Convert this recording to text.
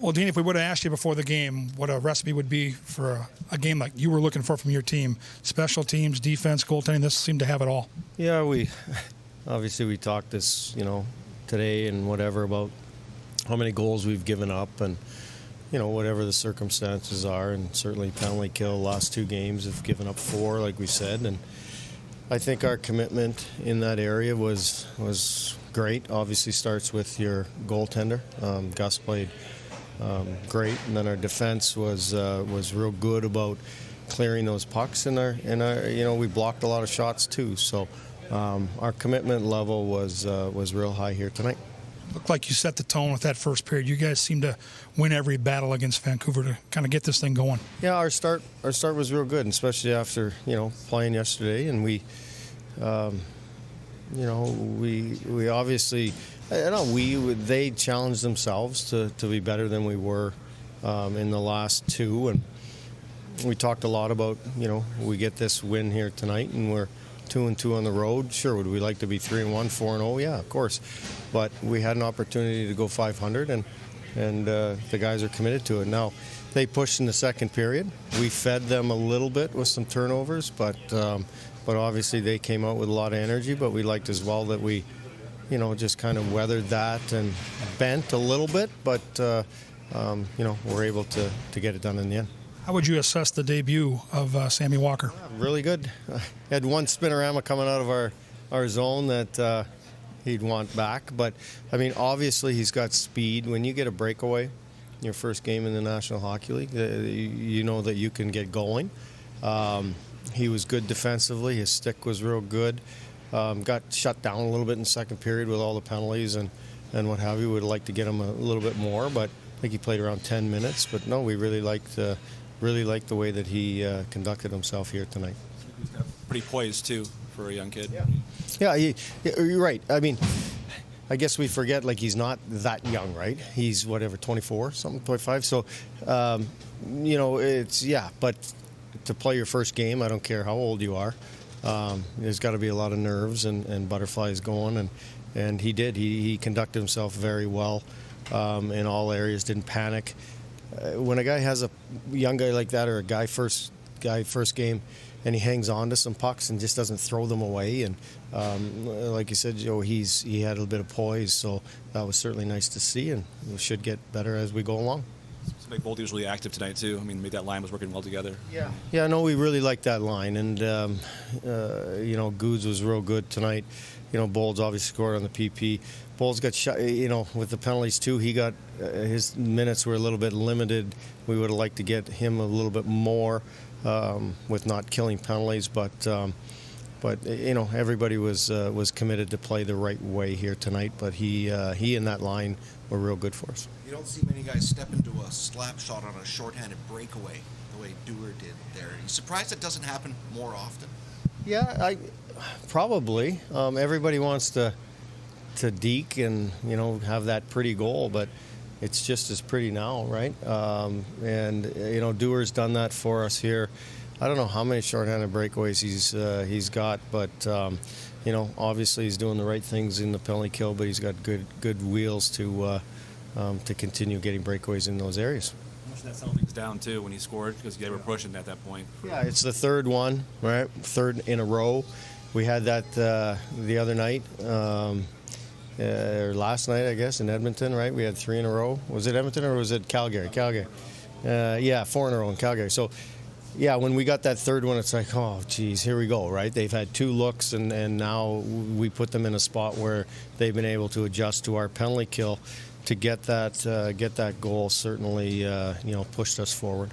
Well, Dean, if we would have asked you before the game what a recipe would be for a game like you were looking for from your team, special teams, defense, goaltending, this seemed to have it all. Yeah, we talked this, today and whatever about how many goals we've given up and, whatever the circumstances are, and certainly penalty kill last 2 games have given up 4, like we said, and I think our commitment in that area was great. Obviously starts with your goaltender. Gus played great, and then our defense was real good about clearing those pucks, and our we blocked a lot of shots too. So our commitment level was real high here tonight. Looked like you set the tone with that first period. You guys seemed to win every battle against Vancouver to kind of get this thing going. Yeah, our start was real good, and especially after playing yesterday, and we obviously. They challenged themselves to be better than we were in the last 2, and we talked a lot about we get this win here tonight and we're 2-2 on the road. Sure, would we like to be 3-1, 4-0? Yeah, of course, but we had an opportunity to go 500, and the guys are committed to it. Now they pushed in the second period. We fed them a little bit with some turnovers, but obviously they came out with a lot of energy. But we liked as well that we just kind of weathered that and bent a little bit, but, we're able to get it done in the end. How would you assess the debut of Sammy Walker? Yeah, really good. Had one spinorama coming out of our zone that he'd want back, but, obviously he's got speed. When you get a breakaway, your first game in the National Hockey League, you know that you can get going. He was good defensively. His stick was real good. Got shut down a little bit in the second period with all the penalties and what have you. Would like to get him a little bit more, but I think he played around 10 minutes. But no, we really liked the way that he conducted himself here tonight. He's got pretty poised too for a young kid. Yeah, you're right. I guess we forget he's not that young, right? He's 24, something 25. So, But to play your first game, I don't care how old you are. There's got to be a lot of nerves and butterflies going, and he did. He conducted himself very well in all areas, didn't panic. When a guy has a young guy like that, or a guy first game, and he hangs on to some pucks and just doesn't throw them away, and like you said, he had a bit of poise, so that was certainly nice to see, and we should get better as we go along. Bolte was really active tonight too. Maybe that line was working well together. Yeah. No, we really liked that line, and Goods was real good tonight. Bolds obviously scored on the PP. Bolds got shot. With the penalties too, he got his minutes were a little bit limited. We would have liked to get him a little bit more with not killing penalties, but everybody was committed to play the right way here tonight. But he and that line were real good for us. You don't see many guys step into a slap shot on a shorthanded breakaway the way Dewar did there. Are you surprised it doesn't happen more often? Yeah, probably. Everybody wants to deke and have that pretty goal, but it's just as pretty now, right? Dewar's done that for us here. I don't know how many shorthanded breakaways he's got, but obviously he's doing the right things in the penalty kill, but he's got good wheels to continue getting breakaways in those areas. How much did that settle things down too when he scored, because they were pushing at that point? Yeah, it's the third one, right? Third in a row. We had that the other night, or last night, I guess, in Edmonton, right? We had 3 in a row. Was it Edmonton or was it Calgary? Calgary. 4 in a row in Calgary. So, yeah, when we got that third one, it's like, oh, geez, here we go, right? They've had 2 looks, and now we put them in a spot where they've been able to adjust to our penalty kill to get that goal. Certainly, pushed us forward.